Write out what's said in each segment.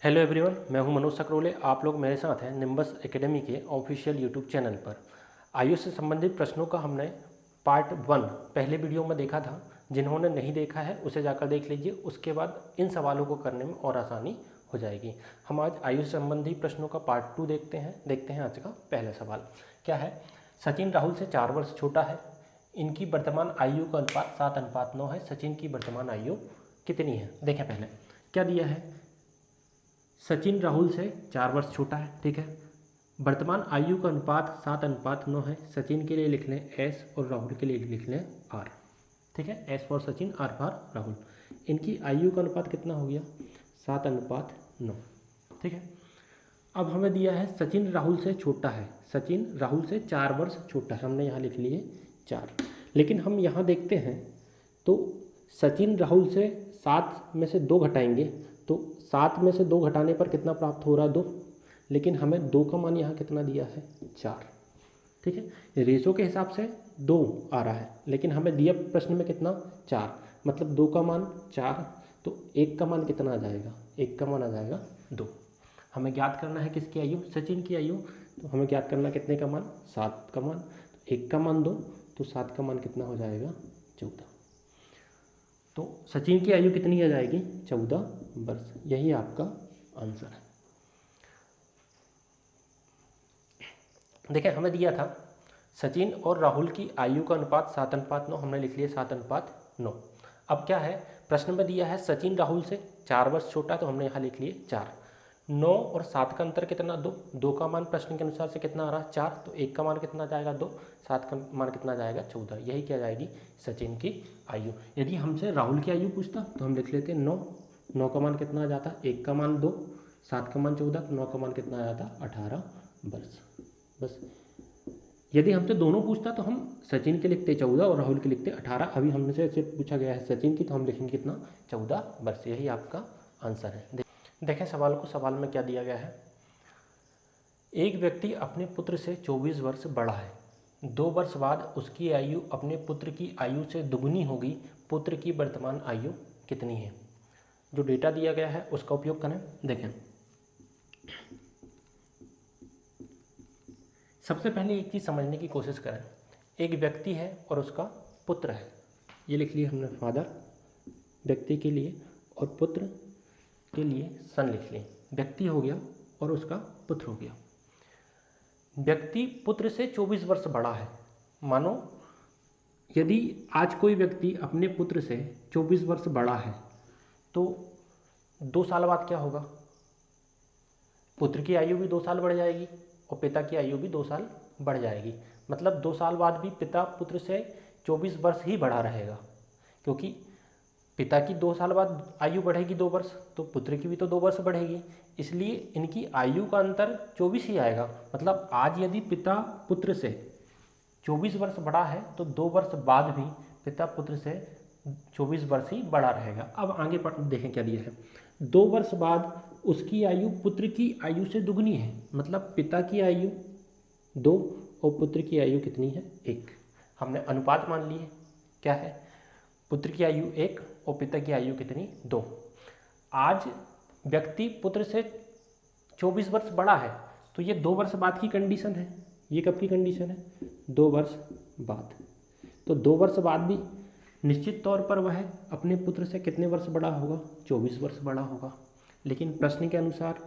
Hello everyone, मैं हूं मनोज सकरोले। आप लोग मेरे साथ हैं निम्बस एकेडमी के ऑफिशियल यूट्यूब चैनल पर। आयु से संबंधित प्रश्नों का हमने पार्ट 1 पहले वीडियो में देखा था। जिन्होंने नहीं देखा है उसे जाकर देख लीजिए। उसके बाद इन सवालों को करने में और आसानी हो जाएगी। हम आज आयु से संबंधी प्रश्नों का पार्ट 2 देखते हैं आज का पहला सवाल क्या है। सचिन राहुल से 4 वर्ष छोटा है। इनकी वर्तमान आयु का अनुपात 7:9 है। सचिन की वर्तमान आयु कितनी है? देखें पहले क्या दिया है। सचिन राहुल से 4 वर्ष छोटा है, ठीक है। वर्तमान आयु का अनुपात 7:9 है। सचिन के लिए लिख लें S और राहुल के लिए लिख लें R, ठीक है। S for Sachin, R for Rahul. इनकी आयु का अनुपात कितना हो गया? 7:9, ठीक है। अब हमें दिया है सचिन राहुल से छोटा है। सचिन राहुल से 4 वर्ष छोटा है। हमने यहाँ लिख लिए 4, लेकिन हम यहाँ देखते हैं तो सचिन राहुल से 7 में से 2 घटाएंगे तो 7 में से 2 घटाने पर कितना प्राप्त हो रहा है? 2। लेकिन हमें 2 का मान यहाँ कितना दिया है? 4, ठीक है। रेशो के हिसाब से 2 आ रहा है, लेकिन हमें दिया प्रश्न में कितना? 4। मतलब 2 का मान 4, तो 1 का मान कितना आ जाएगा? 1 का मान आ जाएगा 2। हमें ज्ञात करना है किसकी आयु? सचिन की आयु। तो हमें ज्ञात करना कितने का मान? 7 का मान। 1 का मान 2, तो 7 का मान कितना हो जाएगा? 14। तो सचिन की आयु कितनी आ जाएगी? 14 वर्ष। यही आपका आंसर है। देखिए हमें दिया था सचिन और राहुल की आयु का अनुपात 7:9। हमने लिख लिया 7:9। अब क्या है, प्रश्न में दिया है सचिन राहुल से 4 वर्ष छोटा, तो हमने यहाँ लिख लिए 4। 9 और 7 का अंतर कितना? 2। 2 का मान प्रश्न के अनुसार से कितना आ रहा है? 4। तो 1 का मान कितना जाएगा? 2। 7 का मान कितना जाएगा? 14। यही क्या जाएगी? सचिन की आयु। यदि हमसे राहुल की आयु पूछता तो हम लिख लेते 9। 9 का मान कितना आ जाता? 1 का मान 2, 7 का मान 14, तो 9 का मान कितना आ जाता? 18 वर्ष। बस। यदि हमसे दोनों पूछता तो हम सचिन के लिखते 14 और राहुल के लिखते 18। अभी हमसे सिर्फ पूछा गया है सचिन की, तो हम लिखेंगे कितना? 14 वर्ष। यही आपका आंसर है। देखें सवाल को। सवाल में क्या दिया गया है। एक व्यक्ति अपने पुत्र से 24 वर्ष बड़ा है। 2 वर्ष बाद उसकी आयु अपने पुत्र की आयु से दुगुनी होगी। पुत्र की वर्तमान आयु कितनी है? जो डेटा दिया गया है उसका उपयोग करें। देखें सबसे पहले एक चीज़ समझने की कोशिश करें। एक व्यक्ति है और उसका पुत्र है। ये लिख लिया हमने फादर व्यक्ति के लिए, और पुत्र के लिए सन लिख लें। व्यक्ति हो गया और उसका पुत्र हो गया। व्यक्ति पुत्र से 24 वर्ष बड़ा है। मानो यदि आज कोई व्यक्ति अपने पुत्र से 24 वर्ष बड़ा है तो 2 साल बाद क्या होगा? पुत्र की आयु भी 2 साल बढ़ जाएगी और पिता की आयु भी 2 साल बढ़ जाएगी। मतलब 2 साल बाद भी पिता पुत्र से 24 वर्ष ही बड़ा रहेगा, क्योंकि पिता की 2 साल बाद आयु बढ़ेगी 2 वर्ष, तो पुत्र की भी तो 2 वर्ष बढ़ेगी। इसलिए इनकी आयु का अंतर 24 ही आएगा। मतलब आज यदि पिता पुत्र से 24 वर्ष बड़ा है तो 2 वर्ष बाद भी पिता पुत्र से 24 वर्ष ही बड़ा रहेगा। अब आगे देखें क्या दिया है। 2 वर्ष बाद उसकी आयु पुत्र की आयु से दुगनी है। मतलब पिता की आयु 2 और पुत्र की आयु कितनी है? 1। हमने अनुपात मान लिए। क्या है? पुत्र की आयु 1 और पिता की आयु कितनी? 2। आज व्यक्ति पुत्र से 24 वर्ष बड़ा है, तो ये 2 वर्ष बाद की कंडीशन है। ये कब की कंडीशन है? 2 वर्ष बाद। तो 2 वर्ष बाद भी निश्चित तौर पर वह अपने पुत्र से कितने वर्ष बड़ा होगा? 24 वर्ष बड़ा होगा। लेकिन प्रश्न के अनुसार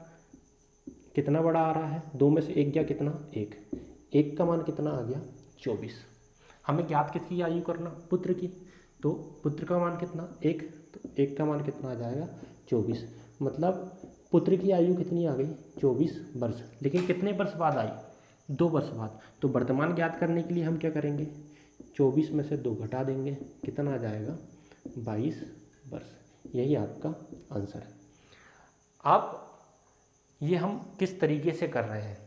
कितना बड़ा आ रहा है? 2 में से 1 गया कितना? 1। 1 का मान कितना आ गया? 24। हमें ज्ञात किसकी आयु करना? पुत्र की। तो पुत्र का मान कितना? 1। तो 1 का मान कितना आ जाएगा? 24। मतलब पुत्र की आयु कितनी आ गई? 24 वर्ष। लेकिन कितने वर्ष बाद आई? 2 वर्ष बाद। तो वर्तमान ज्ञात करने के लिए हम क्या करेंगे? 24 में से 2 घटा देंगे। कितना आ जाएगा? 22 वर्ष। यही आपका आंसर है। आप ये हम किस तरीके से कर रहे हैं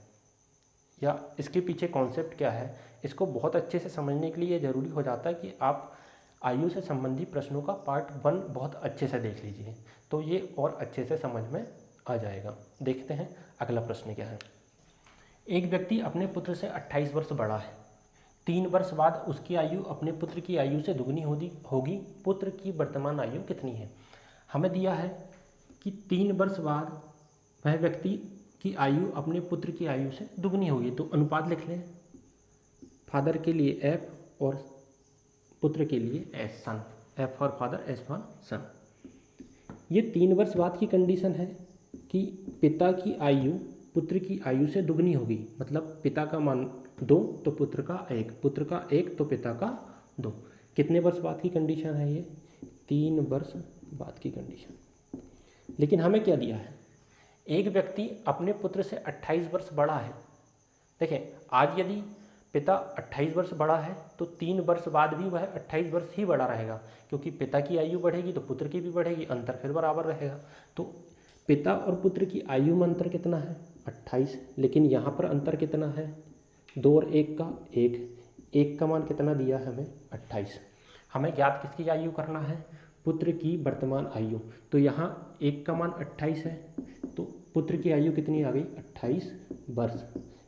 या इसके पीछे कॉन्सेप्ट क्या है, इसको बहुत अच्छे से समझने के लिए ये ज़रूरी हो जाता है कि आप आयु से संबंधित प्रश्नों का पार्ट 1 बहुत अच्छे से देख लीजिए, तो ये और अच्छे से समझ में आ जाएगा। देखते हैं अगला प्रश्न क्या है। एक व्यक्ति अपने पुत्र से 28 वर्ष बड़ा है। 3 वर्ष बाद उसकी आयु अपने पुत्र की आयु से दुगनी होगी। पुत्र की वर्तमान आयु कितनी है? हमें दिया है कि 3 वर्ष बाद वह व्यक्ति की आयु अपने पुत्र की आयु से दुगनी होगी। तो अनुपात लिख लें, फादर के लिए एफ और पुत्र के लिए S son, F for father S for son. ये 3 वर्ष बाद की कंडीशन है कि पिता की आयु पुत्र की आयु से दुगनी होगी, मतलब पिता का मान 2 तो पुत्र का 1, पुत्र का 1 तो पिता का 2। कितने वर्ष बाद की कंडीशन है ये? 3 वर्ष बाद की कंडीशन। लेकिन हमें क्या दिया है? एक व्यक्ति अपने पुत्र से 28 वर्ष बड़ा है। देखें, आज यदि पिता 28 वर्ष बड़ा है तो 3 वर्ष बाद भी वह 28 वर्ष ही बड़ा रहेगा, क्योंकि पिता की आयु बढ़ेगी तो पुत्र की भी बढ़ेगी, अंतर फिर बराबर रहेगा। तो पिता और पुत्र की आयु में अंतर कितना है? 28। लेकिन यहाँ पर अंतर कितना है? 2 और 1 का 1, 1 का मान कितना दिया है हमें? 28। हमें ज्ञात किसकी आयु करना है? पुत्र की वर्तमान आयु। तो यहाँ 1 का मान 28 है, तो पुत्र की आयु कितनी आ गई? 28 वर्ष।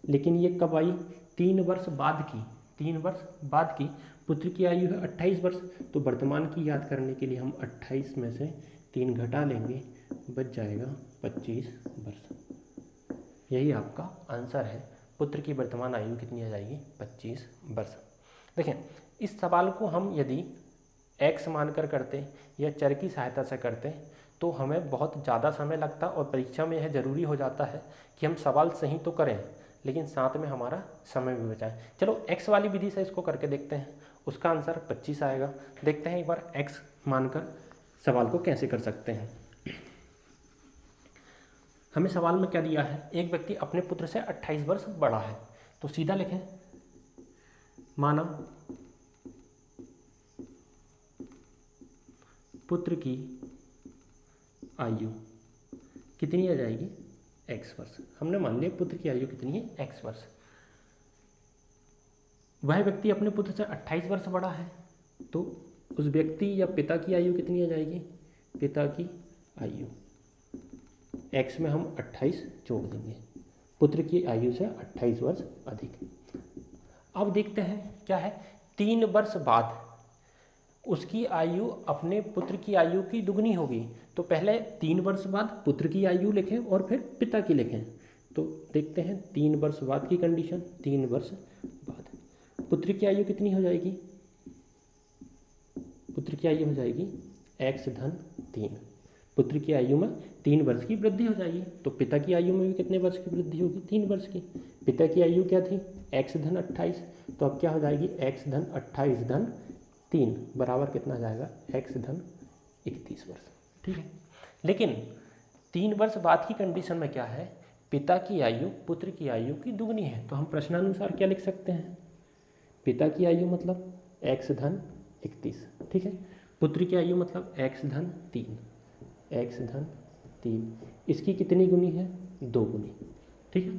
लेकिन ये कब आई? 3 वर्ष बाद की, 3 वर्ष बाद की पुत्र की आयु है 28 वर्ष। तो वर्तमान की याद करने के लिए हम 28 में से 3 घटा लेंगे, बच जाएगा 25 वर्ष। यही आपका आंसर है। पुत्र की वर्तमान आयु कितनी आ जाएगी? 25 वर्ष। देखें, इस सवाल को हम यदि x मानकर करते या चर की सहायता से करते तो हमें बहुत ज़्यादा समय लगता, और परीक्षा में यह ज़रूरी हो जाता है कि हम सवाल सही तो करें लेकिन साथ में हमारा समय भी बचाएं। चलो x वाली विधि से इसको करके देखते हैं, उसका आंसर 25 आएगा। देखते हैं एक बार x मानकर सवाल को कैसे कर सकते हैं। हमें सवाल में क्या दिया है? एक व्यक्ति अपने पुत्र से 28 वर्ष बड़ा है। तो सीधा लिखें, माना पुत्र की आयु कितनी आ जाएगी? x वर्ष। हमने मान लिया पुत्र की आयु कितनी है? x वर्ष। वह व्यक्ति अपने पुत्र से 28 वर्ष बड़ा है, तो उस व्यक्ति या पिता की आयु कितनी आ जाएगी? पिता की आयु x में हम 28 जोड़ देंगे, पुत्र की आयु से 28 वर्ष अधिक। अब देखते हैं क्या है? 3 वर्ष बाद उसकी आयु अपने पुत्र की आयु की दुगनी होगी। तो पहले 3 वर्ष बाद पुत्र की आयु लिखें और फिर पिता की लिखें। तो देखते हैं 3 वर्ष बाद की कंडीशन। 3 वर्ष बाद पुत्र की आयु कितनी हो जाएगी? पुत्र की आयु हो जाएगी x धन 3। पुत्र की आयु में 3 वर्ष की वृद्धि हो जाएगी। तो पिता की आयु में भी कितने वर्ष की वृद्धि होगी? 3 वर्ष की। पिता की आयु क्या थी? x धन 28। तो अब क्या हो जाएगी? x धन 28 धन 3 बराबर कितना आ जाएगा? x धन 31 वर्ष। ठीक है। लेकिन 3 वर्ष बाद की कंडीशन में क्या है? पिता की आयु पुत्र की आयु की दुगनी है। तो हम प्रश्नानुसार क्या लिख सकते हैं? पिता की आयु मतलब x धन 31। ठीक है। पुत्र की आयु मतलब x धन 3, x धन 3। इसकी कितनी गुनी है? 2 गुनी। ठीक है।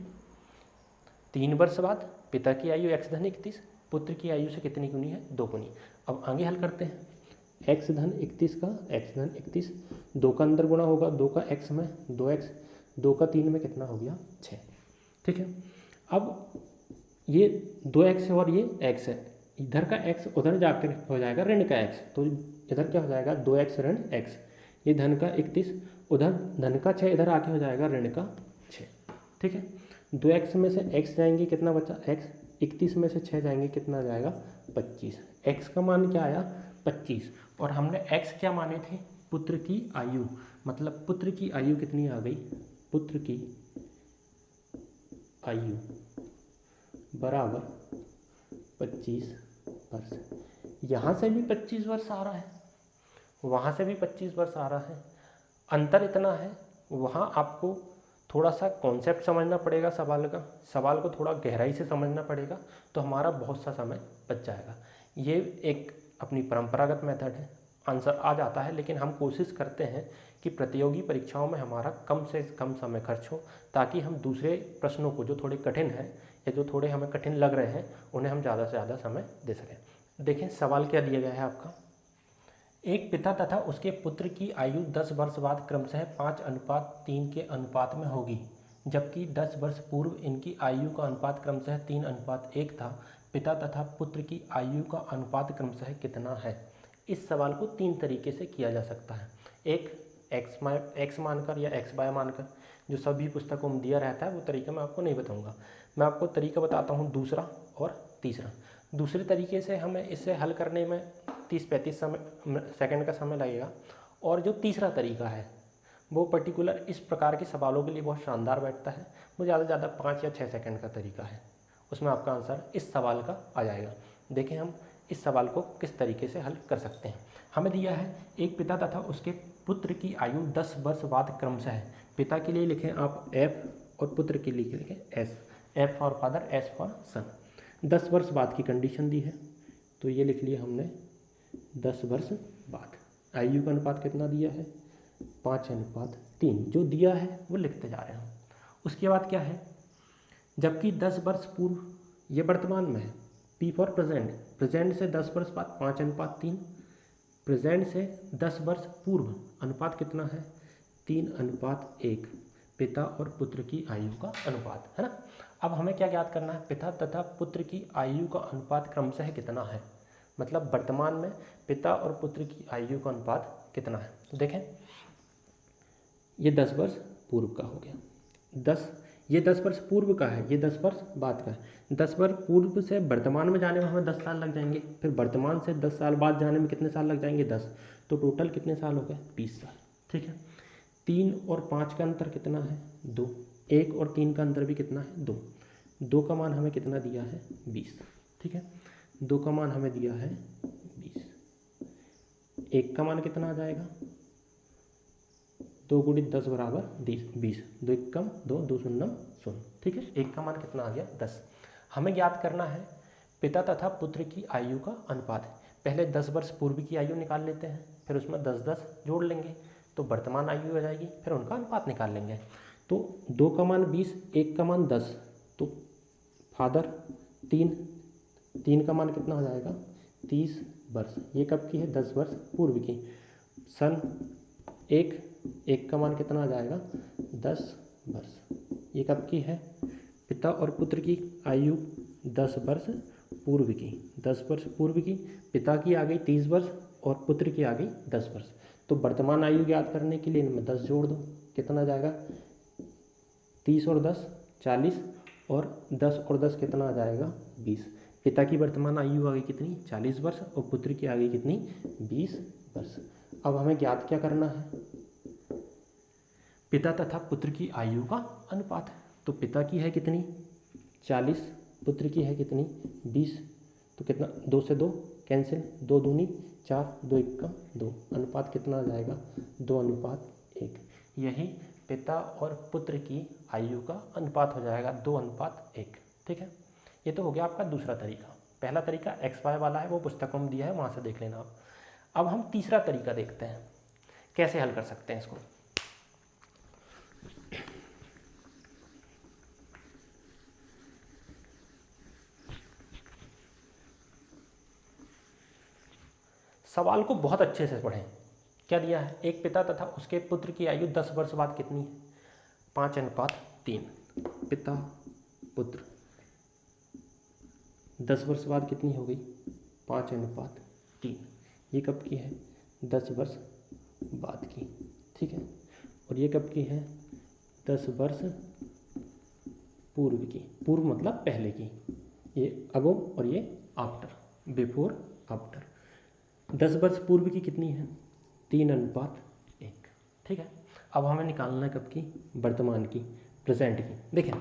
3 वर्ष बाद पिता की आयु x धन 31, पुत्र की आयु से कितनी गुनी है? 2 गुनी। अब आगे हल करते हैं। x धन 31 का x धन 31, 2 का अंदर गुणा होगा, 2 का x में 2x, 2 का 3 में कितना हो गया? 6। ठीक है। अब ये 2x और ये x है, इधर का x उधर जाकर हो जाएगा ऋण का x। तो इधर क्या हो जाएगा? 2x ऋण x। ये धन का 31, उधर धन का 6, इधर आके हो जाएगा ऋण का 6। ठीक है। 2x में से x जाएंगे, कितना बचा? x। 31 में से 6 जाएंगे, कितना आ जाएगा? 25। x का मान क्या आया? 25। और हमने x क्या माने थे? पुत्र की आयु। मतलब पुत्र की आयु कितनी आ गई? पुत्र की आयु बराबर 25 वर्ष। यहाँ से भी 25 वर्ष आ रहा है, वहाँ से भी 25 वर्ष आ रहा है। अंतर इतना है, वहाँ आपको थोड़ा सा कॉन्सेप्ट समझना पड़ेगा सवाल का, सवाल को थोड़ा गहराई से समझना पड़ेगा, तो हमारा बहुत सा समय बच जाएगा। ये एक अपनी परंपरागत मेथड है, आंसर आ जाता है, लेकिन हम कोशिश करते हैं कि प्रतियोगी परीक्षाओं में हमारा कम से कम समय खर्च हो, ताकि हम दूसरे प्रश्नों को जो थोड़े कठिन हैं या जो थोड़े हमें कठिन लग रहे हैं उन्हें हम ज़्यादा से ज़्यादा समय दे सकें। देखें सवाल क्या दिया गया है आपका। एक पिता तथा उसके पुत्र की आयु 10 वर्ष बाद क्रमशः 5:3 के अनुपात में होगी, जबकि 10 वर्ष पूर्व इनकी आयु का अनुपात क्रमशः 3:1 था। पिता तथा पुत्र की आयु का अनुपात क्रमशः कितना है? इस सवाल को 3 तरीके से किया जा सकता है। एक x मानकर या x बाय मानकर। जो सभी पुस्तकों में दिया रहता है वो तरीका मैं आपको नहीं बताऊंगा। मैं आपको तरीका बताता हूँ दूसरा और तीसरा। दूसरे तरीके से हमें इसे हल करने में 30-35 सेकंड का समय लगेगा, और जो तीसरा तरीका है वो पर्टिकुलर इस प्रकार के सवालों के लिए बहुत शानदार बैठता है। वो ज़्यादा से ज़्यादा 5 या 6 सेकंड का तरीका है, उसमें आपका आंसर इस सवाल का आ जाएगा। देखें हम इस सवाल को किस तरीके से हल कर सकते हैं। हमें दिया है एक पिता तथा उसके पुत्र की आयु 10 वर्ष बाद क्रमशः है। पिता के लिए लिखें आप एफ और पुत्र के लिए लिखें S. F for father, S for son. 10 वर्ष बाद की कंडीशन दी है, तो ये लिख लिया हमने 10 वर्ष बाद। आयु का अनुपात कितना दिया है? 5:3। जो दिया है वो लिखते जा रहे हैं। उसके बाद क्या है, जबकि 10 वर्ष पूर्व, ये वर्तमान में है, पी फॉर प्रेजेंट, प्रेजेंट से 10 वर्ष बाद 5:3, प्रेजेंट से 10 वर्ष पूर्व अनुपात कितना है? 3:1, पिता और पुत्र की आयु का अनुपात, है ना। अब हमें क्या ज्ञात करना है? पिता तथा पुत्र की आयु का अनुपात क्रमशः कितना है, मतलब वर्तमान में पिता और पुत्र की आयु का अनुपात कितना है। तो देखें, ये 10 वर्ष पूर्व का हो गया। ये 10 वर्ष पूर्व का है, ये 10 वर्ष बाद का है। 10 वर्ष पूर्व से वर्तमान में जाने में हमें 10 साल लग जाएंगे, फिर वर्तमान से 10 साल बाद जाने में कितने साल लग जाएंगे? 10। तो टोटल कितने साल हो गए? 20 साल। ठीक है। 3 और 5 का अंतर कितना है? 2। 1 और 3 का अंतर भी कितना है? 2। 2 का मान हमें कितना दिया है? 20। ठीक है, 2 का मान हमें दिया है 20। 1 का मान कितना आ जाएगा? 2 × 10 = 20। 2 × 2, 2 शून्य 0। ठीक है, 1 का मान कितना आ गया? 10। हमें ज्ञात करना है पिता तथा पुत्र की आयु का अनुपात। पहले 10 वर्ष पूर्व की आयु निकाल लेते हैं, फिर उसमें 10-10 जोड़ लेंगे तो वर्तमान आयु हो जाएगी, फिर उनका अनुपात निकाल लेंगे। तो 2 का मान 20, 1 का मान 10, तो फादर 3 का मान कितना हो जाएगा? 30 वर्ष। ये कब की है? 10 वर्ष पूर्व की। सन 1 का मान कितना आ जाएगा? 10 वर्ष। ये कब की है? पिता और पुत्र की आयु 10 वर्ष पूर्व की। 10 वर्ष पूर्व की, पिता की आ गई 30 वर्ष और पुत्र की आ गई 10 वर्ष। तो वर्तमान आयु ज्ञात करने के लिए इनमें 10 जोड़ दो, कितना जाएगा? 30 और 10 40, और 10 और 10 कितना आ जाएगा? 20। पिता की वर्तमान आयु आ गई कितनी? 40 वर्ष, और पुत्र की आ गई कितनी? 20 वर्ष। अब हमें ज्ञात क्या करना है? पिता तथा पुत्र की आयु का अनुपात है। तो पिता की है कितनी? 40, पुत्र की है कितनी? 20। तो कितना? 2 से 2 कैंसिल, 2 दूनी 4, 2 × 2, अनुपात कितना आ जाएगा? 2:1। यही पिता और पुत्र की आयु का अनुपात हो जाएगा, 2:1। ठीक है, ये तो हो गया आपका दूसरा तरीका। पहला तरीका XY वाला है, वो पुस्तकों में दिया है, वहाँ से देख लेना आप। अब हम तीसरा तरीका देखते हैं, कैसे हल कर सकते हैं इसको। सवाल को बहुत अच्छे से पढ़ें। क्या दिया है? एक पिता तथा उसके पुत्र की आयु 10 वर्ष बाद कितनी है? 5:3। पिता पुत्र 10 वर्ष बाद कितनी हो गई? 5:3। ये कब की है? 10 वर्ष बाद की। ठीक है, और ये कब की है? 10 वर्ष पूर्व की। पूर्व मतलब पहले की। ये अगो और ये आफ्टर, बिफोर आफ्टर। 10 वर्ष पूर्व की कितनी है? 3:1। ठीक है, अब हमें निकालना है कब की? वर्तमान की, प्रेजेंट की। देखें,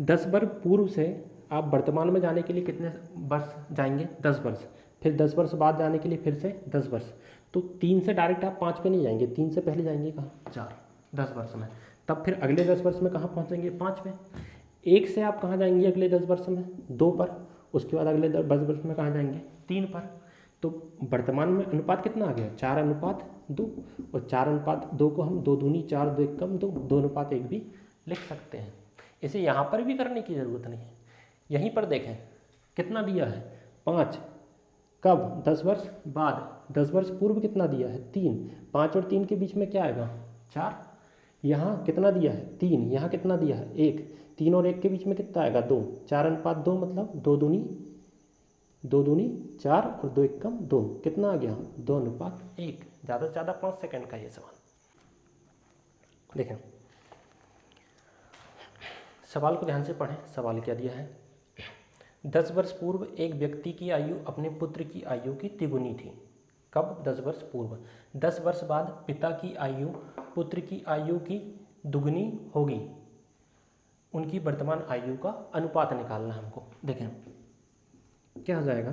10 वर्ष पूर्व से आप वर्तमान में जाने के लिए कितने वर्ष जाएंगे? 10 वर्ष। फिर 10 वर्ष बाद जाने के लिए फिर से 10 वर्ष। तो 3 से डायरेक्ट आप 5 पे नहीं जाएंगे, 3 से पहले जाएंगे कहाँ? 4, 10 वर्ष में। तब फिर अगले 10 वर्ष में कहाँ पहुँचेंगे? 5 पे। 1 से आप कहाँ जाएंगे अगले 10 वर्ष में? 2 पर। उसके बाद अगले 10 वर्ष में कहाँ जाएंगे? 3 पर। तो वर्तमान में अनुपात कितना आ गया? 4:2। और 4:2 को हम 2 दूनी 4, 2 × 2, 2:1 भी लिख सकते हैं। इसे यहाँ पर भी करने की ज़रूरत नहीं है। यहीं पर देखें कितना दिया है? 5। कब? 10 वर्ष बाद। 10 वर्ष पूर्व कितना दिया है? 3। 5 और 3 के बीच में क्या आएगा? 4। यहाँ कितना दिया है? 3। यहाँ कितना दिया है? 1। 3 और 1 के बीच में कितना आएगा? 2। 4:2 मतलब 2 दूनी 4 और 2 × 2, कितना आ गया? 2:1। ज़्यादा से ज़्यादा 5 सेकंड का ये सवाल। देखें, सवाल को ध्यान से पढ़ें। सवाल क्या दिया है, 10 वर्ष पूर्व एक व्यक्ति की आयु अपने पुत्र की आयु की तिगुनी थी। कब? 10 वर्ष पूर्व। 10 वर्ष बाद पिता की आयु पुत्र की आयु की दुगनी होगी। उनकी वर्तमान आयु का अनुपात निकालना है हमको। देखें क्या हो जाएगा,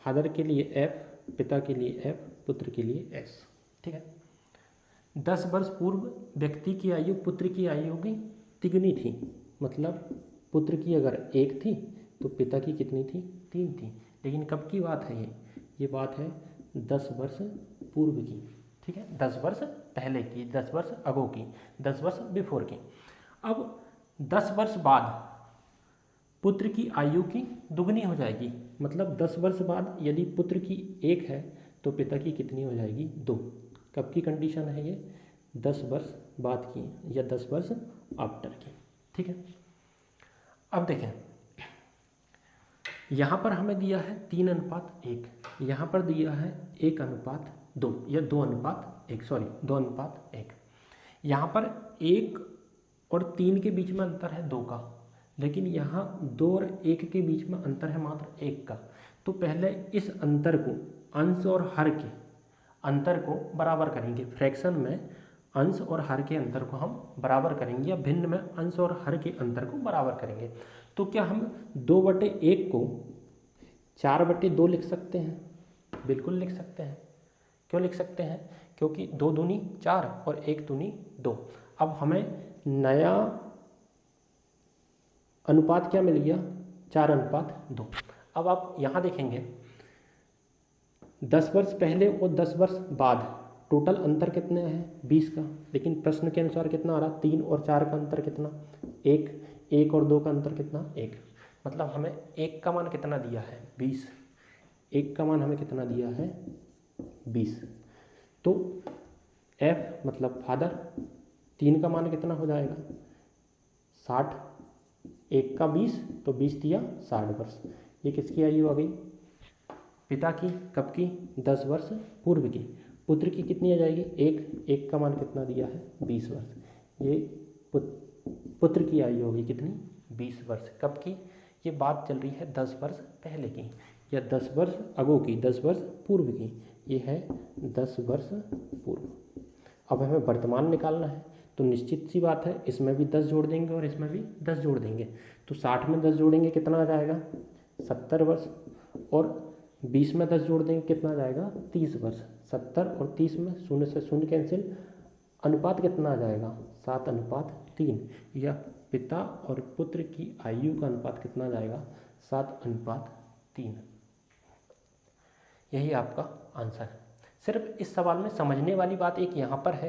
फादर के लिए F, पिता के लिए F, पुत्र के लिए S। ठीक है। 10 वर्ष पूर्व व्यक्ति की आयु पुत्र की आयु की तिगुनी थी, मतलब पुत्र की अगर 1 थी तो पिता की कितनी थी? 3 थी। लेकिन कब की बात है ये बात है 10 वर्ष पूर्व की। ठीक है, 10 वर्ष पहले की, 10 वर्ष अगो की, 10 वर्ष बिफोर की। अब 10 वर्ष बाद पुत्र की आयु की दुगनी हो जाएगी, मतलब 10 वर्ष बाद यदि पुत्र की 1 है तो पिता की कितनी हो जाएगी? 2। कब की कंडीशन है ये? 10 वर्ष बाद की या 10 वर्ष आफ्टर की। ठीक है। अब देखें यहाँ पर हमें दिया है 3:1, यहाँ पर दिया है 1:2 या 2:1, सॉरी 2:1। यहाँ पर 1 और 3 के बीच में अंतर है 2 का, लेकिन यहाँ 2 और 1 के बीच में अंतर है मात्र 1 का। तो पहले इस अंतर को, अंश और हर के अंतर को बराबर करेंगे। फ्रैक्शन में अंश और हर के अंतर को हम बराबर करेंगे, या भिन्न में अंश और हर के अंतर को बराबर करेंगे। तो क्या हम 2/1 को 4/2 लिख सकते हैं? बिल्कुल लिख सकते हैं। क्यों लिख सकते हैं? क्योंकि 2 दूनी 4 और 1 दूनी 2। अब हमें नया अनुपात क्या मिल गया? 4:2। अब आप यहाँ देखेंगे 10 वर्ष पहले और 10 वर्ष बाद टोटल अंतर कितने हैं? 20 का। लेकिन प्रश्न के अनुसार कितना आ रहा? 3 और 4 का अंतर कितना? 1। 1 और 2 का अंतर कितना? 1। मतलब हमें 1 का मान कितना दिया है? 20। 1 का मान हमें कितना दिया है? 20। तो F मतलब फादर, 3 का मान कितना हो जाएगा? 60। 1 का 20 तो 20 दिया 60 वर्ष। ये किसकी आयु आ गई? पिता की। कब की? 10 वर्ष पूर्व की। पुत्र की कितनी आ जाएगी? 1 का मान कितना दिया है? 20 वर्ष। ये पुत्र की आयु होगी कितनी? 20 वर्ष। कब की? ये बात चल रही है 10 वर्ष पहले की या 10 वर्ष अगो की, 10 वर्ष पूर्व की। ये है 10 वर्ष पूर्व। अब हमें वर्तमान निकालना है, तो निश्चित सी बात है इसमें भी 10 जोड़ देंगे और इसमें भी 10 जोड़ देंगे। तो 60 में 10 जोड़ेंगे कितना आ जाएगा? 70 वर्ष। और 20 में 10 जोड़ देंगे कितना आ जाएगा? 30 वर्ष। 70 और 30 में 0 से 0 कैंसिल। अनुपात कितना आ जाएगा? 7:3। या पिता और पुत्र की आयु का अनुपात कितना आ जाएगा? 7:3। यही आपका आंसर है। सिर्फ इस सवाल में समझने वाली बात एक यहाँ पर है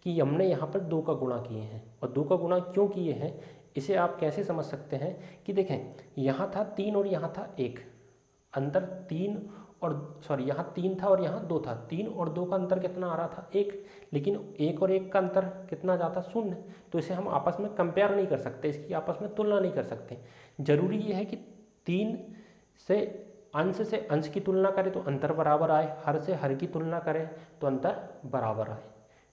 कि हमने यहाँ पर 2 का गुणा किए हैं। और 2 का गुणा क्यों किए हैं इसे आप कैसे समझ सकते हैं कि देखें यहाँ था 3 और यहाँ था 1, अंतर 3 और यहाँ 3 था और यहाँ 2 था। 3 और 2 का अंतर कितना आ रहा था? 1। लेकिन 1 और 1 का अंतर कितना जाता? 0। तो इसे हम आपस में कंपेयर नहीं कर सकते, इसकी आपस में तुलना नहीं कर सकते। जरूरी ये है कि 3 से अंश की तुलना करें तो अंतर बराबर आए, हर से हर की तुलना करें तो अंतर बराबर आए।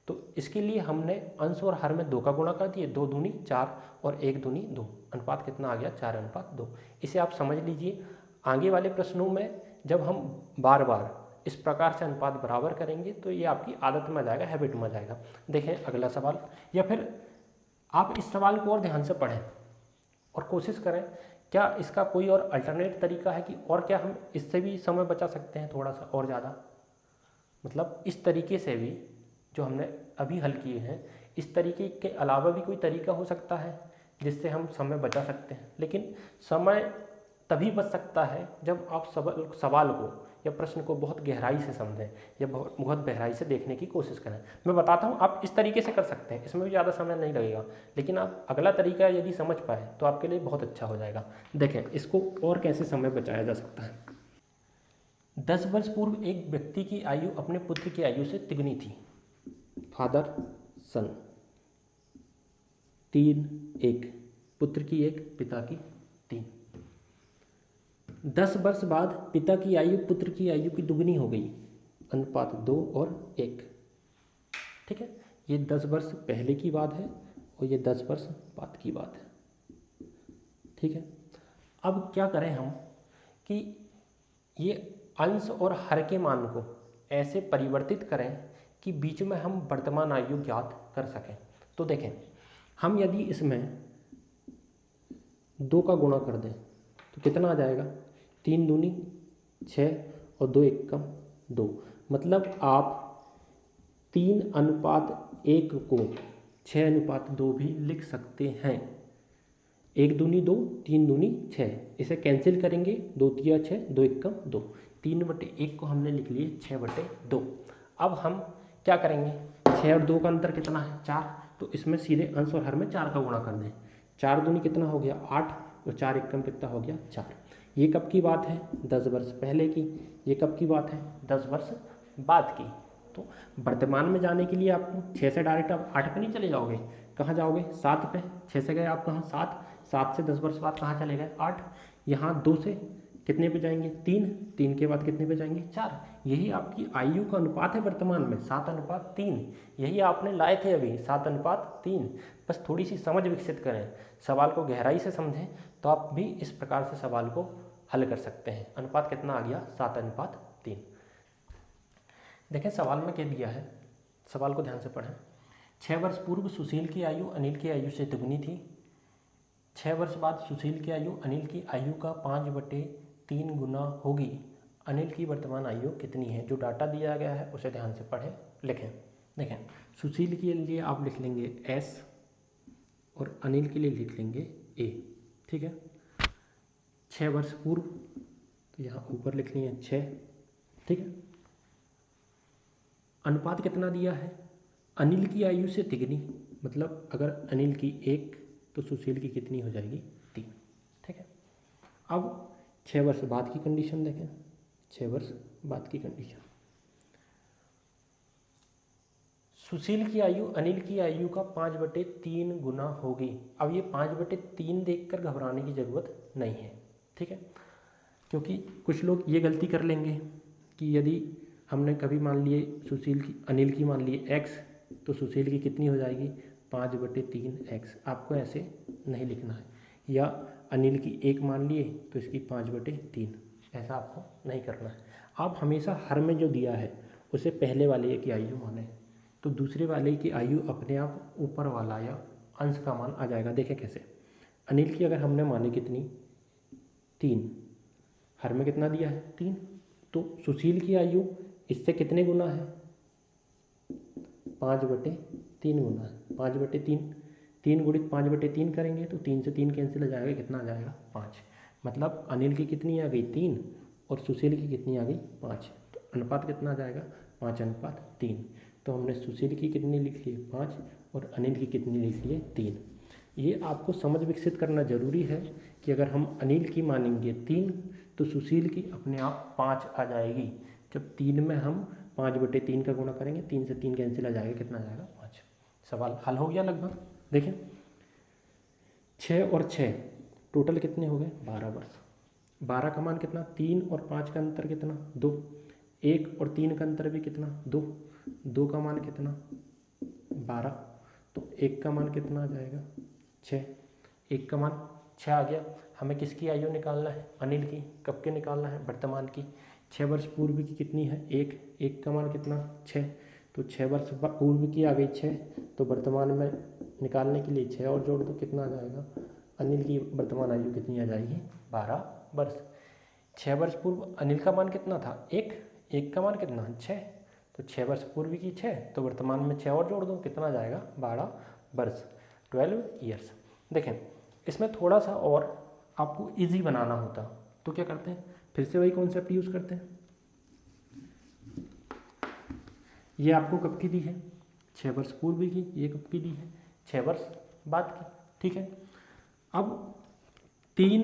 तो इसके लिए हमने अंश और हर में 2 का गुणा कर दिए। 2 दूनी 4 और 1 दूनी 2। अनुपात कितना आ गया? 4:2। इसे आप समझ लीजिए। आगे वाले प्रश्नों में जब हम बार बार इस प्रकार से अनुपात बराबर करेंगे तो ये आपकी आदत में आ जाएगा, हैबिट में आ जाएगा। देखें अगला सवाल, या फिर आप इस सवाल को और ध्यान से पढ़ें और कोशिश करें क्या इसका कोई और अल्टरनेट तरीका है कि और क्या हम इससे भी समय बचा सकते हैं थोड़ा सा और ज़्यादा। मतलब इस तरीके से भी जो हमने अभी हल किए हैं, इस तरीके के अलावा भी कोई तरीका हो सकता है जिससे हम समय बचा सकते हैं। लेकिन समय तभी बच सकता है जब आप सवाल को या प्रश्न को बहुत गहराई से समझें या बहुत गहराई से देखने की कोशिश करें। मैं बताता हूँ आप इस तरीके से कर सकते हैं, इसमें भी ज़्यादा समय नहीं लगेगा। लेकिन आप अगला तरीका यदि समझ पाए तो आपके लिए बहुत अच्छा हो जाएगा। देखें इसको और कैसे समय बचाया जा सकता है। 10 वर्ष पूर्व एक व्यक्ति की आयु अपने पुत्र की आयु से तिगुनी थी। फादर सन 3 1, पुत्र की 1 पिता की 3। 10 वर्ष बाद पिता की आयु पुत्र की आयु की दुगनी हो गई, अनुपात 2 और 1। ठीक है, ये 10 वर्ष पहले की बात है और ये 10 वर्ष बाद की बात है। ठीक है, अब क्या करें हम कि ये अंश और हर के मान को ऐसे परिवर्तित करें कि बीच में हम वर्तमान आयु ज्ञात कर सकें। तो देखें, हम यदि इसमें 2 का गुणा कर दें तो कितना आ जाएगा, 3 दूनी 6 और 2 एकम 2, मतलब आप 3:1 को 6:2 भी लिख सकते हैं। 1 दूनी 2, 3 दूनी 6, इसे कैंसिल करेंगे, 2 तिया 6, 2 एकम 2, 3/1 को हमने लिख लिए 6/2। अब हम क्या करेंगे, 6 और 2 का अंतर कितना है, 4, तो इसमें सीधे अंश और हर में 4 का गुणा कर दें। 4 दूनी कितना हो गया 8 और 4 एकम कितना हो गया 4। ये कब की बात है, 10 वर्ष पहले की। ये कब की बात है, 10 वर्ष बाद की। तो वर्तमान में जाने के लिए आपको 6 से डायरेक्ट आप 8 पे नहीं चले जाओगे, कहाँ जाओगे, 7 पे। 6 से गए आप कहाँ, 7 से 10 वर्ष बाद कहाँ चले गए, 8। यहाँ 2 से कितने पे जाएंगे, 3 के बाद कितने पे जाएंगे, 4। यही आपकी आयु का अनुपात है वर्तमान में, 7:3। यही आपने लाए थे अभी, 7:3। बस थोड़ी सी समझ विकसित करें, सवाल को गहराई से समझें, तो आप भी इस प्रकार से सवाल को हल कर सकते हैं। अनुपात कितना आ गया, 7:3। देखें सवाल में क्या दिया है, सवाल को ध्यान से पढ़ें। 6 वर्ष पूर्व सुशील की आयु अनिल की आयु से दुगनी थी। 6 वर्ष बाद सुशील की आयु अनिल की आयु का 5/3 गुना होगी। अनिल की वर्तमान आयु कितनी है। जो डाटा दिया गया है उसे ध्यान से पढ़ें, लिखें। देखें, सुशील के लिए आप लिख लेंगे S और अनिल के लिए लिख लेंगे A। ठीक है, 6 वर्ष पूर्व, तो यहाँ ऊपर लिख लिए 6। ठीक है, अनुपात कितना दिया है, अनिल की आयु से तिगनी, मतलब अगर अनिल की 1 तो सुशील की कितनी हो जाएगी, 3। ठीक है, अब 6 वर्ष बाद की कंडीशन देखें। 6 वर्ष बाद की कंडीशन, सुशील की आयु अनिल की आयु का 5/3 गुना होगी। अब ये 5/3 देखकर घबराने की ज़रूरत नहीं है। ठीक है, क्योंकि कुछ लोग ये गलती कर लेंगे कि यदि हमने कभी मान लिए सुशील की अनिल की मान लिए x, तो सुशील की कितनी हो जाएगी, 5/3x। आपको ऐसे नहीं लिखना है। या अनिल की 1 मान लिए तो इसकी 5/3, ऐसा आपको नहीं करना है। आप हमेशा हर में जो दिया है उसे पहले वाले की आयु माने, तो दूसरे वाले की आयु अपने आप ऊपर वाला या अंश का मान आ जाएगा। देखें कैसे, अनिल की अगर हमने मानी कितनी, 3, हर में कितना दिया है 3, तो सुशील की आयु इससे कितने गुना है, 5/3 गुना है। 5/3, 3 गुणित 5/3 करेंगे तो 3 से 3 कैंसिल हो जाएगा, कितना आ जाएगा 5। मतलब अनिल की कितनी आ गई 3 और सुशील की कितनी आ गई 5। तो अनुपात कितना आ जाएगा, 5:3। तो हमने सुशील की कितनी लिख ली 5 और अनिल की कितनी लिख ली 3। ये आपको समझ विकसित करना जरूरी है कि अगर हम अनिल की मानेंगे 3 तो सुशील की अपने आप 5 आ जाएगी। जब 3 में हम 5/3 का गुणा करेंगे, 3 से 3 कैंसिल आ जाएगा, कितना आ जाएगा 5। सवाल हल हो गया लगभग। देखें 6 और 6 टोटल कितने हो गए, 12 वर्ष। 12 का मान कितना, 3 और 5 का अंतर कितना, 2। 1 और 3 का अंतर भी कितना, 2। 2 का मान कितना, 12। तो 1 का मान कितना आ जाएगा, 6। 1 का मान 6 आ गया। हमें किसकी आयु निकालना है, अनिल की। कब के निकालना है, वर्तमान की। 6 वर्ष पूर्व की कितनी है, 1 का मान कितना, 6। तो 6 वर्ष पूर्व की आ गई 6, तो वर्तमान में निकालने के लिए 6 और जोड़ दो, कितना आ जाएगा, अनिल की वर्तमान आयु कितनी आ जाएगी, 12 वर्ष। 6 वर्ष पूर्व अनिल का मान कितना था, 1 का मान कितना, 6। तो 6 वर्ष पूर्व की 6, तो वर्तमान में 6 और जोड़ दो, कितना आ जाएगा, 12 वर्ष, 12 ईयर्स। देखें इसमें थोड़ा सा और आपको इजी बनाना होता तो क्या करते हैं, फिर से वही कॉन्सेप्ट यूज़ करते हैं। ये आपको कब की दी है, 6 वर्ष पूर्व की। ये कब की दी है, 6 वर्ष बाद की। ठीक है, अब 3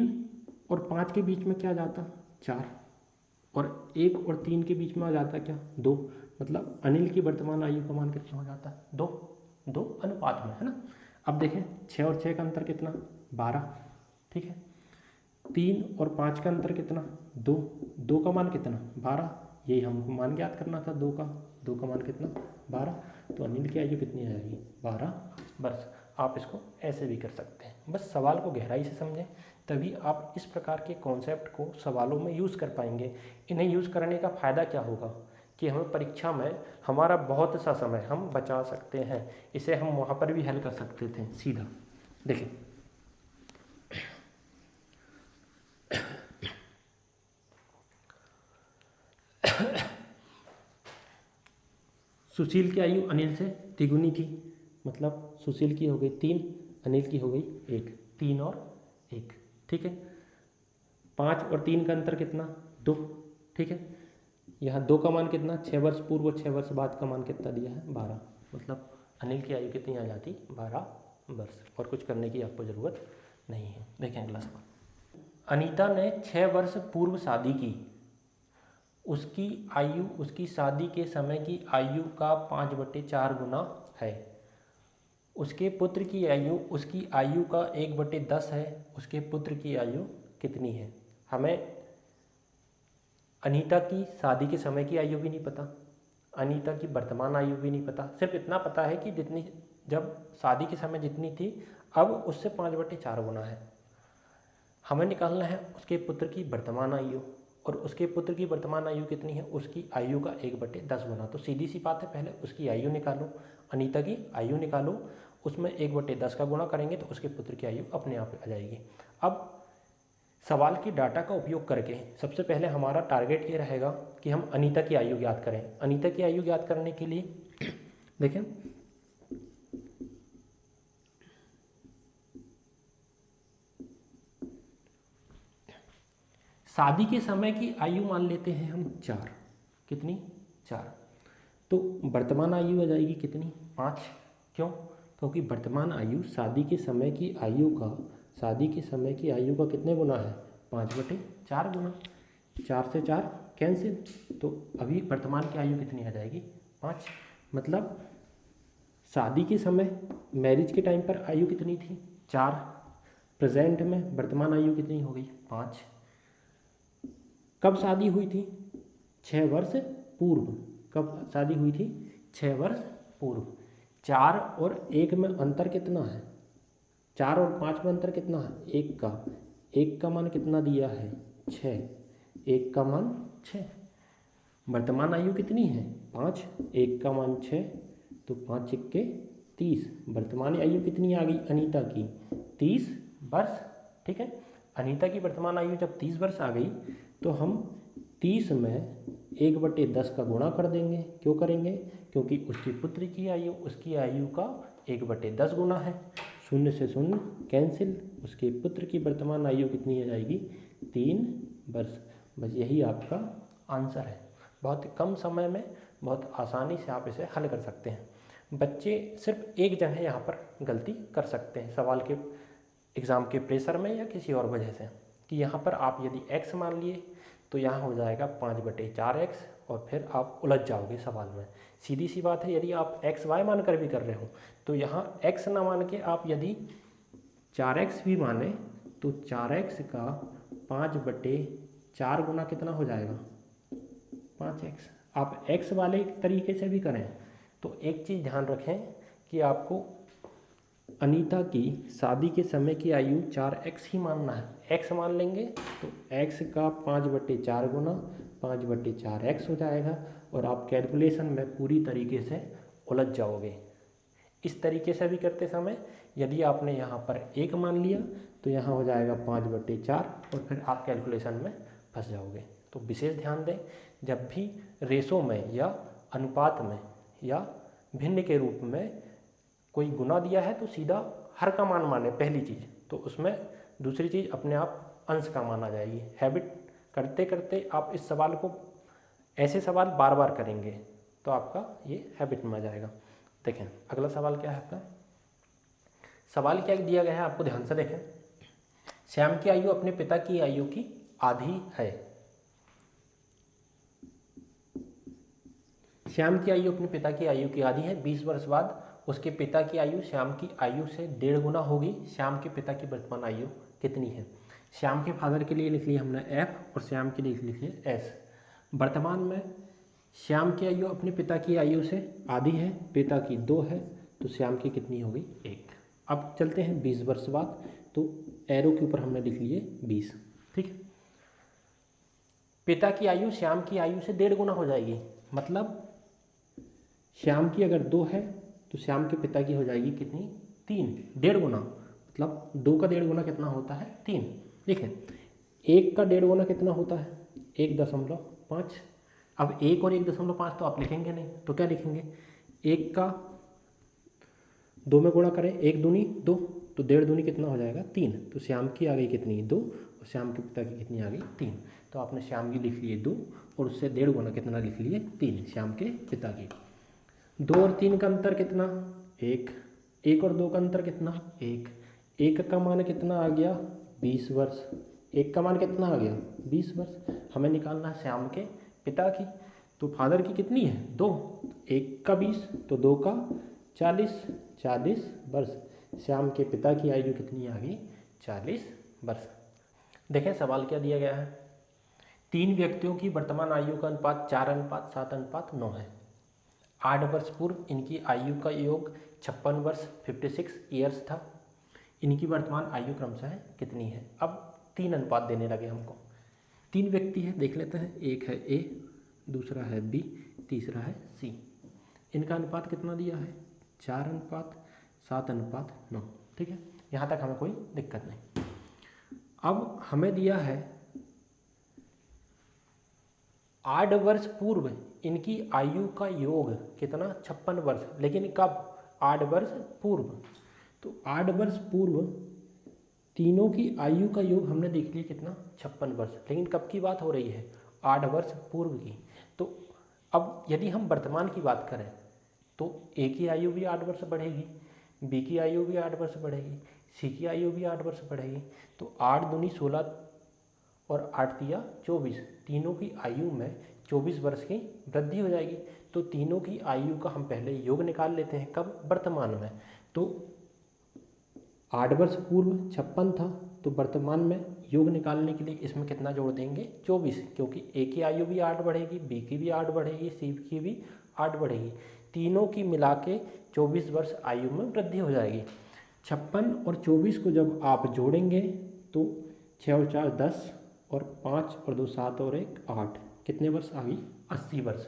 और 5 के बीच में क्या जाता, 4, और 1 और 3 के बीच में आ जाता क्या, 2। मतलब अनिल की वर्तमान आयु का मान कितना हो जाता है, 2 अनुपात में, है ना। अब देखें 6 और 6 का अंतर कितना, 12। ठीक है, 3 और 5 का अंतर कितना, 2 का मान कितना, 12। यही हमको मान ज्ञात करना था 2 का मान कितना, 12। तो अनिल की आयु कितनी आ जाएगी, 12 वर्ष। आप इसको ऐसे भी कर सकते हैं। बस सवाल को गहराई से समझें, तभी आप इस प्रकार के कॉन्सेप्ट को सवालों में यूज़ कर पाएंगे। इन्हें यूज़ करने का फ़ायदा क्या होगा कि हमें परीक्षा में हमारा बहुत सा समय हम बचा सकते हैं। इसे हम वहाँ पर भी हल कर सकते थे सीधा। देखिए, सुशील की आयु अनिल से तिगुनी थी, मतलब सुशील की हो गई 3, अनिल की हो गई 1, 3 और 1, ठीक है। 5 और 3 का अंतर कितना, 2, ठीक है। यहाँ 2 का मान कितना, 6 वर्ष पूर्व और 6 वर्ष बाद का मान कितना दिया है, 12, मतलब अनिल की आयु कितनी आ जाती, 12 वर्ष। और कुछ करने की आपको ज़रूरत नहीं है। देखें अगला सवाल। अनीता ने 6 वर्ष पूर्व शादी की, उसकी आयु उसकी शादी के समय की आयु का 5/4 गुना है। उसके पुत्र की आयु उसकी आयु का 1/10 है। उसके पुत्र की आयु कितनी है। हमें अनीता की शादी के समय की आयु भी नहीं पता, अनीता की वर्तमान आयु भी नहीं पता, सिर्फ इतना पता है कि जितनी जब शादी के समय जितनी थी अब उससे 5/4 गुना है। हमें निकालना है उसके पुत्र की वर्तमान आयु, और उसके पुत्र की वर्तमान आयु कितनी है, उसकी आयु का 1/10 गुना। तो सीधी सी बात है, पहले उसकी आयु निकालो, अनीता की आयु निकालो, उसमें 1/10 का गुणा करेंगे तो उसके पुत्र की आयु अपने आप आ जाएगी। अब सवाल की डाटा का उपयोग करके सबसे पहले हमारा टारगेट ये रहेगा कि हम अनीता की आयु ज्ञात करें। अनीता की आयु ज्ञात करने के लिए देखें, शादी के समय की आयु मान लेते हैं हम 4, कितनी, 4। तो वर्तमान आयु आ जाएगी कितनी, 5। क्यों, क्योंकि वर्तमान आयु शादी के समय की आयु का कितने गुना है, 5/4 गुना। 4 से 4 कैंसिल, तो अभी वर्तमान की आयु कितनी आ जाएगी, 5। मतलब शादी के समय मैरिज के टाइम पर आयु कितनी थी, 4। प्रेजेंट में वर्तमान आयु कितनी हो गई, 5। कब शादी हुई थी, 6 वर्ष पूर्व। कब शादी हुई थी, 6 वर्ष पूर्व। 4 और 1 में अंतर कितना है, 4 और 5 में अंतर कितना है, 1 का मान कितना दिया है, 6, 1 का मान 6। वर्तमान आयु कितनी है, 5, 1 का मान 6, तो 5 × 30। वर्तमान आयु कितनी आ गई अनीता की, 30 वर्ष, ठीक है। अनीता की वर्तमान आयु जब 30 वर्ष आ गई तो हम 30 में 1/10 का गुणा कर देंगे। क्यों करेंगे, क्योंकि उसके पुत्र की आयु उसकी आयु का 1/10 गुना है। 0 से 0 कैंसिल, उसके पुत्र की वर्तमान आयु कितनी आ जाएगी, 3 वर्ष। बस यही आपका आंसर है। बहुत कम समय में बहुत आसानी से आप इसे हल कर सकते हैं। बच्चे सिर्फ एक जगह यहाँ पर गलती कर सकते हैं सवाल के एग्ज़ाम के प्रेशर में या किसी और वजह से, कि यहाँ पर आप यदि x मान लिए तो यहाँ हो जाएगा 5/4x, और फिर आप उलझ जाओगे सवाल में। सीधी सी बात है, यदि आप xy मान कर भी कर रहे हो तो यहाँ x ना मान के आप यदि 4x भी माने तो 4x का 5/4 गुना कितना हो जाएगा, 5x। आप x वाले तरीके से भी करें तो एक चीज़ ध्यान रखें कि आपको अनीता की शादी के समय की आयु 4x ही मानना है। x मान लेंगे तो x का 5/4 गुना 5/4x हो जाएगा, और आप कैलकुलेशन में पूरी तरीके से उलझ जाओगे। इस तरीके से भी करते समय यदि आपने यहाँ पर 1 मान लिया तो यहाँ हो जाएगा 5/4, और फिर आप कैलकुलेशन में फंस जाओगे। तो विशेष ध्यान दें, जब भी रेशो में या अनुपात में या भिन्न के रूप में कोई गुना दिया है तो सीधा हर का मान माने पहली चीज़, तो उसमें दूसरी चीज़ अपने आप अंश का मान आ जाएगी। हैबिट करते करते आप इस सवाल को, ऐसे सवाल बार बार करेंगे तो आपका ये हैबिट में आ जाएगा। देखें अगला सवाल क्या है आपका, सवाल क्या दिया गया है आपको ध्यान से देखें। श्याम की आयु अपने पिता की आयु की आधी है। श्याम की आयु अपने पिता की आयु की आधी है। 20 वर्ष बाद उसके पिता की आयु श्याम की आयु से 1.5 गुना होगी। श्याम के पिता की वर्तमान आयु कितनी है। श्याम के फादर के लिए लिख लिया हमने F और श्याम के लिए लिख लिया S। वर्तमान में श्याम की आयु अपने पिता की आयु से आधी है, पिता की 2 है, तो श्याम की कितनी होगी 1। अब चलते हैं 20 वर्ष बाद, तो एरो के ऊपर हमने लिख लिए 20। ठीक है, पिता की आयु श्याम की आयु से 1.5 गुना हो जाएगी। मतलब श्याम की अगर 2 है तो श्याम के पिता की हो जाएगी कितनी, 3, 1.5 गुना। मतलब 2 का 1.5 गुना कितना होता है, 3। ठीक है, 1 का 1.5 गुना कितना होता है, 1.5। अब 1 और 1.5 तो आप लिखेंगे नहीं, तो क्या लिखेंगे, 1 का 2 में गुणा करें, 1 दूनी 2, तो 1.5 दूनी कितना हो जाएगा, 3। तो श्याम की आ गई कितनी, 2, और श्याम के पिता की कितनी आ गई, 3। तो आपने श्याम की लिख लिए 2 और उससे 1.5 गुना कितना लिख लिए, 3 श्याम के पिता की। 2 और 3 का अंतर कितना, 1। 1 और 2 का अंतर कितना, 1। 1 का मान कितना आ गया, 20 वर्ष। 1 का मान कितना आ गया, 20 वर्ष। हमें निकालना है श्याम के पिता की, तो फादर की कितनी है, 2। 1 का 20 तो 2 का 40 वर्ष। श्याम के पिता की आयु कितनी आ गई, 40 वर्ष। देखें सवाल क्या दिया गया है, 3 व्यक्तियों की वर्तमान आयु का अनुपात 4:7:9 है। 8 वर्ष पूर्व इनकी आयु का योग 56 वर्ष 56 ईयर्स था। इनकी वर्तमान आयु क्रमशः कितनी है। अब 3 अनुपात देने लगे हमको। 3 व्यक्ति है, देख लेते हैं, एक है ए, दूसरा है बी, तीसरा है सी। इनका अनुपात कितना दिया है, 4:7:9। ठीक है, यहाँ तक हमें कोई दिक्कत नहीं। अब हमें दिया है 8 वर्ष पूर्व इनकी आयु का योग कितना, 56 वर्ष। लेकिन कब, 8 वर्ष पूर्व। तो 8 वर्ष पूर्व तीनों की आयु का योग हमने देख लिया कितना, 56 वर्ष। लेकिन कब की बात हो रही है, 8 वर्ष पूर्व की। तो अब यदि हम वर्तमान की बात करें तो ए की आयु भी 8 वर्ष बढ़ेगी, बी की आयु भी 8 वर्ष बढ़ेगी, सी की आयु भी 8 वर्ष बढ़ेगी। तो 8 दूनी 16 और 8 तिया 24, तीनों की आयु में 24 वर्ष की वृद्धि हो जाएगी। तो तीनों की आयु का हम पहले योग निकाल लेते हैं, कब, वर्तमान में। तो 8 वर्ष पूर्व 56 था, तो वर्तमान में योग निकालने के लिए इसमें कितना जोड़ देंगे, 24, क्योंकि ए की आयु भी 8 बढ़ेगी, बी की भी 8 बढ़ेगी, सी की भी 8 बढ़ेगी। तीनों की मिला के 24 वर्ष आयु में वृद्धि हो जाएगी। 56 और 24 को जब आप जोड़ेंगे तो 6 और 4 10 और 5 और 2 7 और 1 8, कितने वर्ष आ गई, 80 वर्ष।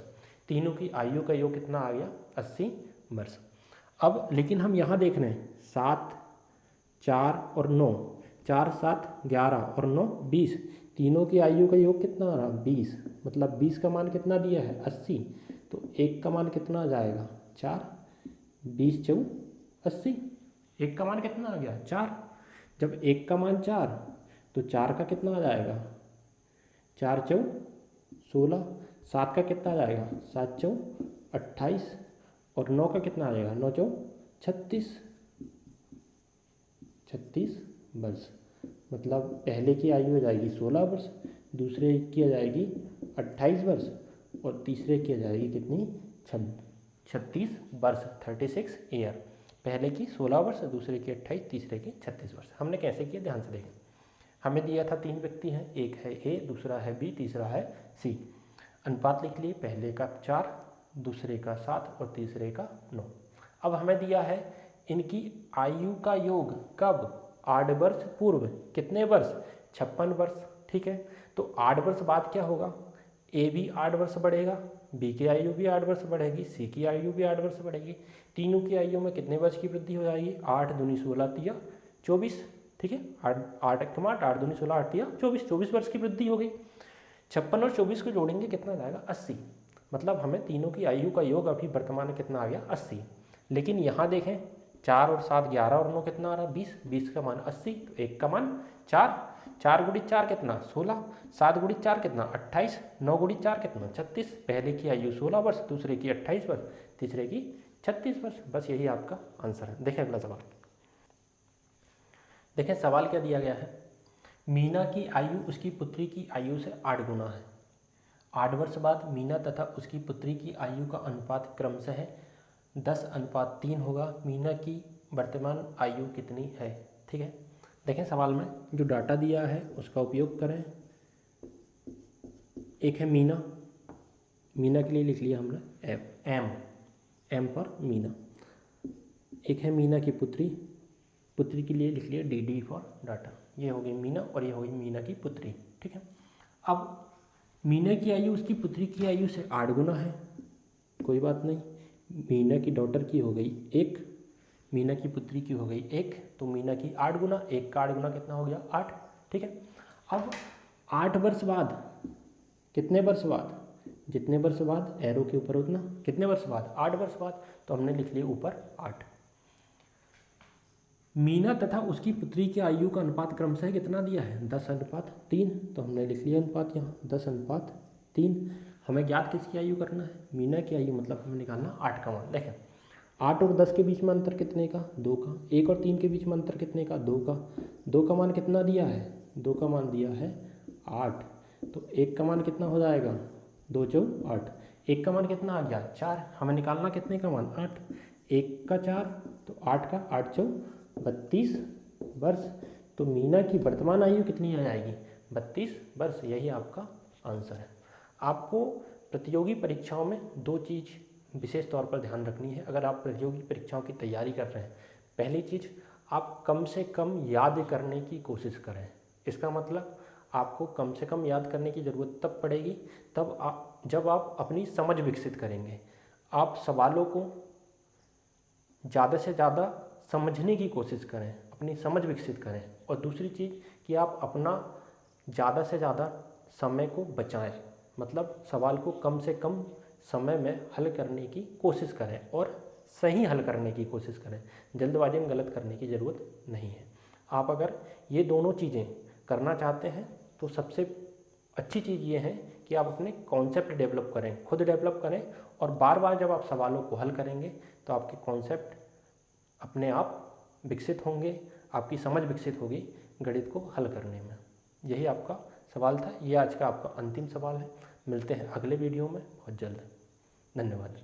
तीनों की आयु का योग कितना आ गया, 80 वर्ष। अब लेकिन हम यहाँ देख रहे हैं 7 4 और 9, 4 7 11 और 9 20, तीनों की आयु का योग कितना आ रहा, 20। मतलब 20 का मान कितना दिया है, 80। तो 1 का मान कितना आ जाएगा, 4, 20 4 80। 1 का मान कितना आ गया, 4। जब 1 का मान 4 तो 4 का कितना आ जाएगा, 4 4 16। 7 का कितना आ जाएगा, 7 4 28 और 9 का कितना आ जाएगा, 9 4 36 वर्ष। मतलब पहले की आयु हो जाएगी 16 वर्ष, दूसरे की आ जाएगी 28 वर्ष और तीसरे की आ जाएगी कितनी, 36 वर्ष, 36 ईयर। पहले की 16 वर्ष, दूसरे की 28, तीसरे की 36 वर्ष। हमने कैसे किया, ध्यान से देखें। हमें दिया था 3 व्यक्ति हैं, एक है ए, दूसरा है बी, तीसरा है सी। अनुपात लिख लिए, पहले का 4, दूसरे का 7 और तीसरे का 9। अब हमें दिया है इनकी आयु का योग कब, 8 वर्ष पूर्व, कितने वर्ष, 56 वर्ष। ठीक है, तो 8 वर्ष बाद क्या होगा, ए भी 8 वर्ष बढ़ेगा, बी की आयु भी 8 वर्ष बढ़ेगी, सी की आयु भी 8 वर्ष बढ़ेगी। तीनों की आयु में कितने वर्ष की वृद्धि हो जाएगी, 8 दूनी 16 तिया 24। ठीक है, 8 कमाट 8 दूनी 16 8 तिया 24, 24 वर्ष की वृद्धि हो गई। 56 और 24 को जोड़ेंगे कितना जाएगा, 80। मतलब हमें तीनों की आयु का योग अभी वर्तमान में कितना आ गया, 80। लेकिन यहाँ देखें 4 और 7 11 और 9 कितना आ रहा है, 20। 20 का मान 80, तो 1 का मान 4, 4 गुणित 4 कितना, 16, 7 गुणित 4 कितना, 28, 9 गुणित 4 कितना, 36। पहले की आयु 16 वर्ष, दूसरे की 28 वर्ष, तीसरे की 36 वर्ष। बस यही आपका आंसर है। देखें अगला सवाल। देखें सवाल क्या दिया गया है, मीना की आयु उसकी पुत्री की आयु से 8 गुना है। 8 वर्ष बाद मीना तथा उसकी पुत्री की आयु का अनुपात क्रमशः 10:3 होगा। मीना की वर्तमान आयु कितनी है। ठीक है, देखें सवाल में जो डाटा दिया है उसका उपयोग करें। एक है मीना, मीना के लिए लिख लिया हमने एम पर मीना। एक है मीना की पुत्री पुत्री के लिए लिख लिया डी फॉर डाटा। ये हो गई मीना और ये हो गई मीना की पुत्री। ठीक है, अब मीना की आयु उसकी पुत्री की आयु से 8 गुना है, कोई बात नहीं। मीना की डॉटर की हो गई 1, मीना की पुत्री की हो गई 1, तो मीना की 8 गुना, 1 का 8 गुना कितना हो गया 8। ठीक है, अब 8 वर्ष बाद, कितने वर्ष बाद, जितने वर्ष बाद एरो के ऊपर उतना, कितने वर्ष बाद 8 वर्ष बाद, तो हमने लिख लिया ऊपर 8। मीना तथा उसकी पुत्री की आयु का अनुपात क्रमशः कितना दिया है 10:3, तो हमने लिख लिया अनुपात यहाँ 10:3। हमें ज्ञात किसकी आयु करना है, मीना की आयु, मतलब हमें निकालना 8 का मान। देखें 8 और 10 के बीच में अंतर कितने का 2 का, 1 और 3 के बीच में अंतर कितने का 2 का, 2 का मान कितना दिया है 2 का मान दिया है 8, तो 1 का मान कितना हो जाएगा 2 × 4 8, 1 का मान कितना आ गया 4, हमें निकालना कितने का मान 8, 1 का 4 तो 8 का 8 × 4 32 वर्ष। तो मीना की वर्तमान आयु कितनी आ जाएगी 32 वर्ष। यही आपका आंसर है। आपको प्रतियोगी परीक्षाओं में 2 चीज़ विशेष तौर पर ध्यान रखनी है अगर आप प्रतियोगी परीक्षाओं की तैयारी कर रहे हैं। पहली चीज़, आप कम से कम याद करने की कोशिश करें। इसका मतलब आपको कम से कम याद करने की ज़रूरत तब पड़ेगी जब आप अपनी समझ विकसित करेंगे। आप सवालों को ज़्यादा से ज़्यादा समझने की कोशिश करें, अपनी समझ विकसित करें। और दूसरी चीज़ कि आप अपना ज़्यादा से ज़्यादा समय को बचाएं, मतलब सवाल को कम से कम समय में हल करने की कोशिश करें और सही हल करने की कोशिश करें। जल्दबाजी में गलत करने की ज़रूरत नहीं है। आप अगर ये दोनों चीज़ें करना चाहते हैं तो सबसे अच्छी चीज़ ये है कि आप अपने कॉन्सेप्ट डेवलप करें, खुद डेवलप करें, और बार बार जब आप सवालों को हल करेंगे तो आपके कॉन्सेप्ट अपने आप विकसित होंगे, आपकी समझ विकसित होगी गणित को हल करने में। यही आपका सवाल था। ये आज का आपका अंतिम सवाल है। मिलते हैं अगले वीडियो में बहुत जल्द। धन्यवाद।